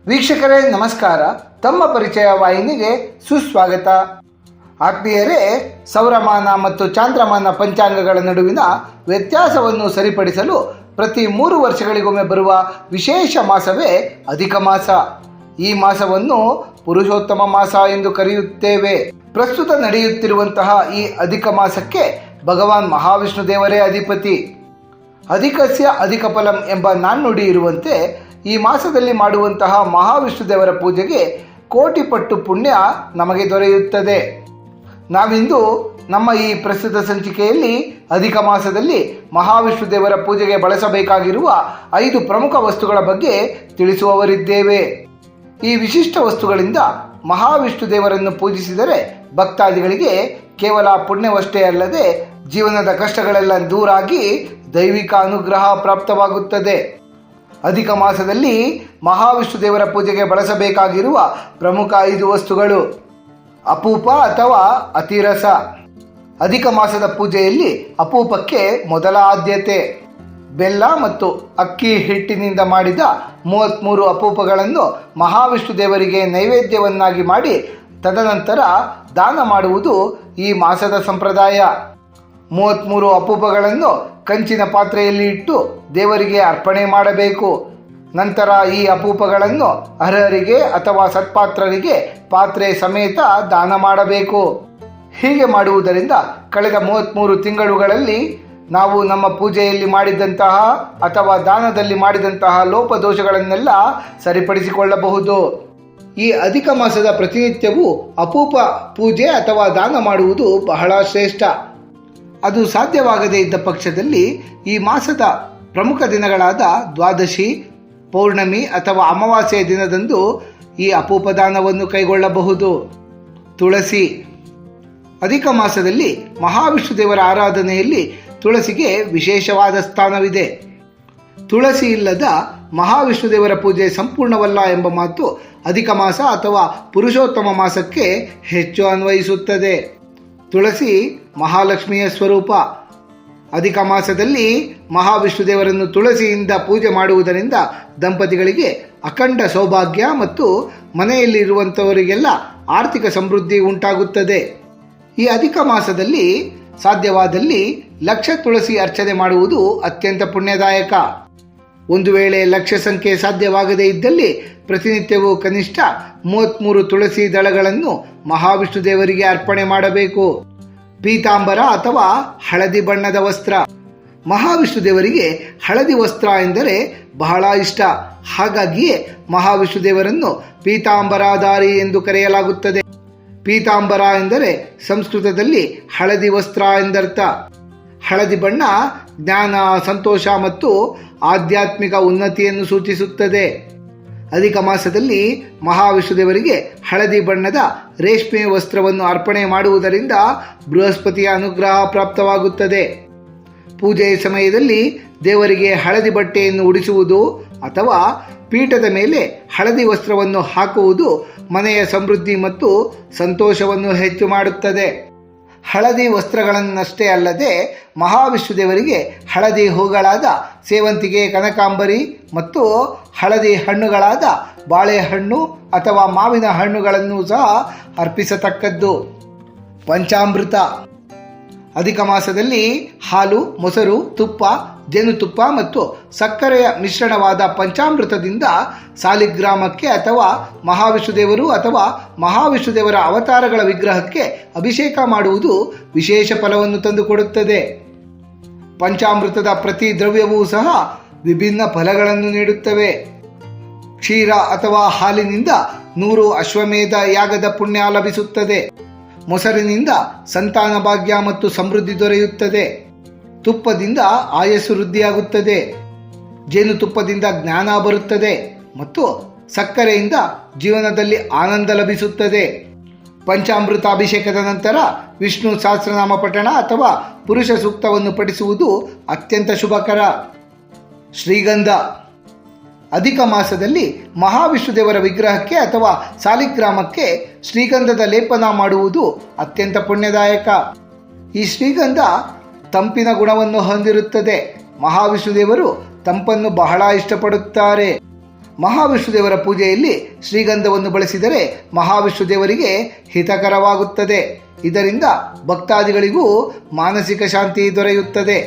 ವೀಕ್ಷಕರೇ ನಮಸ್ಕಾರ. ತಮ್ಮ ಪರಿಚಯ ವಾಹಿನಿಗೆ ಸುಸ್ವಾಗತ. ಆತ್ಮೀಯರೇ, ಸೌರಮಾನ ಮತ್ತು ಚಾಂದ್ರಮಾನ ಪಂಚಾಂಗಗಳ ನಡುವಿನ ವ್ಯತ್ಯಾಸವನ್ನು ಸರಿಪಡಿಸಲು ಪ್ರತಿ 3 ವರ್ಷಗಳಿಗೊಮ್ಮೆ ಬರುವ ವಿಶೇಷ ಮಾಸವೇ ಅಧಿಕ ಮಾಸ. ಈ ಮಾಸವನ್ನು ಪುರುಷೋತ್ತಮ ಮಾಸ ಎಂದು ಕರೆಯುತ್ತೇವೆ. ಪ್ರಸ್ತುತ ನಡೆಯುತ್ತಿರುವಂತಹ ಈ ಅಧಿಕ ಮಾಸಕ್ಕೆ ಭಗವಾನ್ ಮಹಾವಿಷ್ಣು ದೇವರೇ ಅಧಿಪತಿ. ಅಧಿಕಸ್ಯ ಅಧಿಕ ಫಲಂ ಎಂಬ ನಾಣ್ಣುಡಿ ಇರುವಂತೆ ಈ ಮಾಸದಲ್ಲಿ ಮಾಡುವಂತಹ ಮಹಾವಿಷ್ಣು ದೇವರ ಪೂಜೆಗೆ ಕೋಟಿ ಪಟ್ಟು ಪುಣ್ಯ ನಮಗೆ ದೊರೆಯುತ್ತದೆ. ನಾವಿಂದು ನಮ್ಮ ಈ ಪ್ರಸ್ತುತ ಸಂಚಿಕೆಯಲ್ಲಿ ಅಧಿಕ ಮಾಸದಲ್ಲಿ ಮಹಾವಿಷ್ಣು ದೇವರ ಪೂಜೆಗೆ ಬಳಸಬೇಕಾಗಿರುವ 5 ಪ್ರಮುಖ ವಸ್ತುಗಳ ಬಗ್ಗೆ ತಿಳಿಸುವವರಿದ್ದೇವೆ. ಈ ವಿಶಿಷ್ಟ ವಸ್ತುಗಳಿಂದ ಮಹಾವಿಷ್ಣು ದೇವರನ್ನು ಪೂಜಿಸಿದರೆ ಭಕ್ತಾದಿಗಳಿಗೆ ಕೇವಲ ಪುಣ್ಯವಷ್ಟೇ ಅಲ್ಲದೆ ಜೀವನದ ಕಷ್ಟಗಳೆಲ್ಲ ದೂರಾಗಿ ದೈವಿಕ ಅನುಗ್ರಹ ಪ್ರಾಪ್ತವಾಗುತ್ತದೆ. ಅಧಿಕ ಮಾಸದಲ್ಲಿ ಮಹಾವಿಷ್ಣು ದೇವರ ಪೂಜೆಗೆ ಬಳಸಬೇಕಾಗಿರುವ ಪ್ರಮುಖ 5 ವಸ್ತುಗಳು. ಅಪೂಪ ಅಥವಾ ಅತಿರಸ. ಅಧಿಕ ಮಾಸದ ಪೂಜೆಯಲ್ಲಿ ಅಪೂಪಕ್ಕೆ ಮೊದಲ ಆದ್ಯತೆ. ಬೆಲ್ಲ ಮತ್ತು ಅಕ್ಕಿ ಹಿಟ್ಟಿನಿಂದ ಮಾಡಿದ 33 ಅಪೂಪಗಳನ್ನು ಮಹಾವಿಷ್ಣು ದೇವರಿಗೆ ನೈವೇದ್ಯವನ್ನಾಗಿ ಮಾಡಿ ತದನಂತರ ದಾನ ಮಾಡುವುದು ಈ ಮಾಸದ ಸಂಪ್ರದಾಯ. 33 ಅಪೂಪಗಳನ್ನು ಕಂಚಿನ ಪಾತ್ರೆಯಲ್ಲಿ ಇಟ್ಟು ದೇವರಿಗೆ ಅರ್ಪಣೆ ಮಾಡಬೇಕು. ನಂತರ ಈ ಅಪೂಪಗಳನ್ನು ಅರ್ಹರಿಗೆ ಅಥವಾ ಸತ್ಪಾತ್ರರಿಗೆ ಪಾತ್ರೆ ಸಮೇತ ದಾನ ಮಾಡಬೇಕು. ಹೀಗೆ ಮಾಡುವುದರಿಂದ ಕಳೆದ 33 ತಿಂಗಳುಗಳಲ್ಲಿ ನಾವು ನಮ್ಮ ಪೂಜೆಯಲ್ಲಿ ಮಾಡಿದಂತಹ ಅಥವಾ ದಾನದಲ್ಲಿ ಮಾಡಿದಂತಹ ಲೋಪದೋಷಗಳನ್ನೆಲ್ಲ ಸರಿಪಡಿಸಿಕೊಳ್ಳಬಹುದು. ಈ ಅಧಿಕ ಮಾಸದ ಪ್ರತಿನಿತ್ಯವೂ ಅಪೂಪ ಪೂಜೆ ಅಥವಾ ದಾನ ಮಾಡುವುದು ಬಹಳ ಶ್ರೇಷ್ಠ. ಅದು ಸಾಧ್ಯವಾಗದೇ ಇದ್ದ ಪಕ್ಷದಲ್ಲಿ ಈ ಮಾಸದ ಪ್ರಮುಖ ದಿನಗಳಾದ ದ್ವಾದಶಿ, ಪೌರ್ಣಮಿ ಅಥವಾ ಅಮಾವಾಸ್ಯೆಯ ದಿನದಂದು ಈ ಅಪೂಪ ದಾನವನ್ನು ಕೈಗೊಳ್ಳಬಹುದು. ತುಳಸಿ. ಅಧಿಕ ಮಾಸದಲ್ಲಿ ಮಹಾವಿಷ್ಣು ದೇವರ ಆರಾಧನೆಯಲ್ಲಿ ತುಳಸಿಗೆ ವಿಶೇಷವಾದ ಸ್ಥಾನವಿದೆ. ತುಳಸಿ ಇಲ್ಲದ ಮಹಾವಿಷ್ಣು ದೇವರ ಪೂಜೆ ಸಂಪೂರ್ಣವಲ್ಲ ಎಂಬ ಮಾತು ಅಧಿಕ ಮಾಸ ಅಥವಾ ಪುರುಷೋತ್ತಮ ಮಾಸಕ್ಕೆ ಹೆಚ್ಚು ಅನ್ವಯಿಸುತ್ತದೆ. ತುಳಸಿ ಮಹಾಲಕ್ಷ್ಮಿಯ ಸ್ವರೂಪ. ಅಧಿಕ ಮಾಸದಲ್ಲಿ ಮಹಾವಿಷ್ಣು ದೇವರನ್ನು ತುಳಸಿಯಿಂದ ಪೂಜೆ ಮಾಡುವುದರಿಂದ ದಂಪತಿಗಳಿಗೆ ಅಖಂಡ ಸೌಭಾಗ್ಯ ಮತ್ತು ಮನೆಯಲ್ಲಿರುವಂಥವರಿಗೆಲ್ಲ ಆರ್ಥಿಕ ಸಮೃದ್ಧಿ ಉಂಟಾಗುತ್ತದೆ. ಈ ಅಧಿಕ ಮಾಸದಲ್ಲಿ ಸಾಧ್ಯವಾದಲ್ಲಿ ಲಕ್ಷ ತುಳಸಿ ಅರ್ಚನೆ ಮಾಡುವುದು ಅತ್ಯಂತ ಪುಣ್ಯದಾಯಕ. ಒಂದು ವೇಳೆ ಲಕ್ಷ ಸಂಖ್ಯೆ ಸಾಧ್ಯವಾಗದೇ ಇದ್ದಲ್ಲಿ ಪ್ರತಿನಿತ್ಯವೂ ಕನಿಷ್ಠ 33 ತುಳಸಿ ದಳಗಳನ್ನು ಮಹಾವಿಷ್ಣು ದೇವರಿಗೆ ಅರ್ಪಣೆ ಮಾಡಬೇಕು. ಪೀತಾಂಬರ ಅಥವಾ ಹಳದಿ ಬಣ್ಣದ ವಸ್ತ್ರ. ಮಹಾವಿಷ್ಣು ದೇವರಿಗೆ ಹಳದಿ ವಸ್ತ್ರ ಎಂದರೆ ಬಹಳ ಇಷ್ಟ. ಹಾಗಾಗಿಯೇ ಮಹಾವಿಷ್ಣು ದೇವರನ್ನು ಪೀತಾಂಬರಾಧಾರಿ ಎಂದು ಕರೆಯಲಾಗುತ್ತದೆ. ಪೀತಾಂಬರ ಎಂದರೆ ಸಂಸ್ಕೃತದಲ್ಲಿ ಹಳದಿ ವಸ್ತ್ರ ಎಂದರ್ಥ. ಹಳದಿ ಬಣ್ಣ ಜ್ಞಾನ, ಸಂತೋಷ ಮತ್ತು ಆಧ್ಯಾತ್ಮಿಕ ಉನ್ನತಿಯನ್ನು ಸೂಚಿಸುತ್ತದೆ. ಅಧಿಕ ಮಾಸದಲ್ಲಿ ಮಹಾವಿಷ್ಣು ದೇವರಿಗೆ ಹಳದಿ ಬಣ್ಣದ ರೇಷ್ಮೆ ವಸ್ತ್ರವನ್ನು ಅರ್ಪಣೆ ಮಾಡುವುದರಿಂದ ಬೃಹಸ್ಪತಿಯ ಅನುಗ್ರಹ ಪ್ರಾಪ್ತವಾಗುತ್ತದೆ. ಪೂಜೆಯ ಸಮಯದಲ್ಲಿ ದೇವರಿಗೆ ಹಳದಿ ಬಟ್ಟೆಯನ್ನು ಉಡಿಸುವುದು ಅಥವಾ ಪೀಠದ ಮೇಲೆ ಹಳದಿ ವಸ್ತ್ರವನ್ನು ಹಾಕುವುದು ಮನೆಯ ಸಮೃದ್ಧಿ ಮತ್ತು ಸಂತೋಷವನ್ನು ಹೆಚ್ಚು ಮಾಡುತ್ತದೆ. ಹಳದಿ ವಸ್ತ್ರಗಳನ್ನಷ್ಟೇ ಅಲ್ಲದೆ ಮಹಾವಿಷ್ಣು ದೇವರಿಗೆ ಹಳದಿ ಹೂಗಳಾದ ಸೇವಂತಿಗೆ, ಕನಕಾಂಬರಿ ಮತ್ತು ಹಳದಿ ಹಣ್ಣುಗಳಾದ ಬಾಳೆಹಣ್ಣು ಅಥವಾ ಮಾವಿನ ಹಣ್ಣುಗಳನ್ನು ಸಹ ಅರ್ಪಿಸತಕ್ಕದ್ದು. ಪಂಚಾಮೃತ. ಅಧಿಕ ಮಾಸದಲ್ಲಿ ಹಾಲು, ಮೊಸರು, ತುಪ್ಪ, ಜೇನುತುಪ್ಪ ಮತ್ತು ಸಕ್ಕರೆಯ ಮಿಶ್ರಣವಾದ ಪಂಚಾಮೃತದಿಂದ ಸಾಲಿಗ್ರಾಮಕ್ಕೆ ಅಥವಾ ಮಹಾವಿಷ್ಣು ದೇವರು ಅಥವಾ ಮಹಾವಿಷ್ಣು ದೇವರ ಅವತಾರಗಳ ವಿಗ್ರಹಕ್ಕೆ ಅಭಿಷೇಕ ಮಾಡುವುದು ವಿಶೇಷ ಫಲವನ್ನು ತಂದುಕೊಡುತ್ತದೆ. ಪಂಚಾಮೃತದ ಪ್ರತಿ ದ್ರವ್ಯವೂ ಸಹ ವಿಭಿನ್ನ ಫಲಗಳನ್ನು ನೀಡುತ್ತವೆ. ಕ್ಷೀರ ಅಥವಾ ಹಾಲಿನಿಂದ 100 ಅಶ್ವಮೇಧ ಯಾಗದ ಪುಣ್ಯ ಲಭಿಸುತ್ತದೆ. ಮೊಸರಿನಿಂದ ಸಂತಾನ ಭಾಗ್ಯ ಮತ್ತು ಸಮೃದ್ಧಿ ದೊರೆಯುತ್ತದೆ. ತುಪ್ಪದಿಂದ ಆಯಸ್ಸು ವೃದ್ಧಿಯಾಗುತ್ತದೆ. ಜೇನುತುಪ್ಪದಿಂದ ಜ್ಞಾನ ಬರುತ್ತದೆ ಮತ್ತು ಸಕ್ಕರೆಯಿಂದ ಜೀವನದಲ್ಲಿ ಆನಂದ ಲಭಿಸುತ್ತದೆ. ಪಂಚಾಮೃತ ಅಭಿಷೇಕದ ನಂತರ ವಿಷ್ಣು ಸಹಸ್ರನಾಮ ಪಠಣ ಅಥವಾ ಪುರುಷ ಸೂಕ್ತವನ್ನು ಪಠಿಸುವುದು ಅತ್ಯಂತ ಶುಭಕರ. ಶ್ರೀಗಂಧ. ಅಧಿಕ ಮಾಸದಲ್ಲಿ ಮಹಾವಿಷ್ಣು ದೇವರ ವಿಗ್ರಹಕ್ಕೆ ಅಥವಾ ಸಾಲಿಗ್ರಾಮಕ್ಕೆ ಶ್ರೀಗಂಧದ ಲೇಪನ ಮಾಡುವುದು ಅತ್ಯಂತ ಪುಣ್ಯದಾಯಕ. ಈ ಶ್ರೀಗಂಧ ತಂಪಿನ ಗುಣವನ್ನು ಹೊಂದಿರುತ್ತದೆ. ಮಹಾವಿಷ್ಣು ದೇವರು ತಂಪನ್ನು ಬಹಳ ಇಷ್ಟಪಡುತ್ತಾರೆ. ಮಹಾವಿಷ್ಣುದೇವರ ಪೂಜೆಯಲ್ಲಿ ಶ್ರೀಗಂಧವನ್ನು ಬಳಸಿದರೆ ಮಹಾವಿಷ್ಣುದೇವರಿಗೆ ಹಿತಕರವಾಗುತ್ತದೆ. ಇದರಿಂದ ಭಕ್ತಾದಿಗಳಿಗೂ ಮಾನಸಿಕ ಶಾಂತಿ ದೊರೆಯುತ್ತದೆ.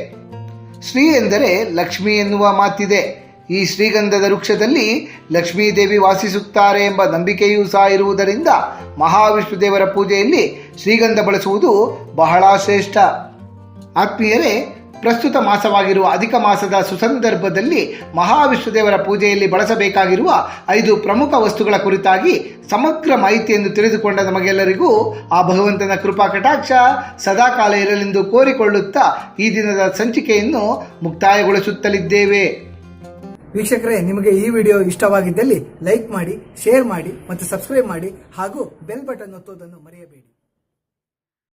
ಶ್ರೀ ಎಂದರೆ ಲಕ್ಷ್ಮಿ ಎನ್ನುವ ಮಾತಿದೆ. ಈ ಶ್ರೀಗಂಧದ ವೃಕ್ಷದಲ್ಲಿ ಲಕ್ಷ್ಮೀದೇವಿ ವಾಸಿಸುತ್ತಾರೆ ಎಂಬ ನಂಬಿಕೆಯೂ ಸಹ ಇರುವುದರಿಂದ ಮಹಾವಿಷ್ಣುದೇವರ ಪೂಜೆಯಲ್ಲಿ ಶ್ರೀಗಂಧ ಬಳಸುವುದು ಬಹಳ ಶ್ರೇಷ್ಠ. ಆತ್ಮೀಯರೇ, ಪ್ರಸ್ತುತ ಮಾಸವಾಗಿರುವ ಅಧಿಕ ಮಾಸದ ಸುಸಂದರ್ಭದಲ್ಲಿ ಮಹಾವಿಷ್ಣುದೇವರ ಪೂಜೆಯಲ್ಲಿ ಬಳಸಬೇಕಾಗಿರುವ 5 ಪ್ರಮುಖ ವಸ್ತುಗಳ ಕುರಿತಾಗಿ ಸಮಗ್ರ ಮಾಹಿತಿಯನ್ನು ತಿಳಿದುಕೊಂಡ ನಮಗೆಲ್ಲರಿಗೂ ಆ ಭಗವಂತನ ಕೃಪಾ ಕಟಾಕ್ಷ ಸದಾಕಾಲ ಇರಲೆಂದು ಕೋರಿಕೊಳ್ಳುತ್ತಾ ಈ ದಿನದ ಸಂಚಿಕೆಯನ್ನು ಮುಕ್ತಾಯಗೊಳಿಸುತ್ತಲಿದ್ದೇವೆ. ವೀಕ್ಷಕರೇ, ನಿಮಗೆ ಈ ವಿಡಿಯೋ ಇಷ್ಟವಾಗಿದ್ದಲ್ಲಿ ಲೈಕ್ ಮಾಡಿ, ಶೇರ್ ಮಾಡಿ ಮತ್ತು ಸಬ್ಸ್ಕ್ರೈಬ್ ಮಾಡಿ ಹಾಗೂ ಬೆಲ್ ಬಟನ್ ಒತ್ತುವುದನ್ನು ಮರೆಯಬೇಡಿ.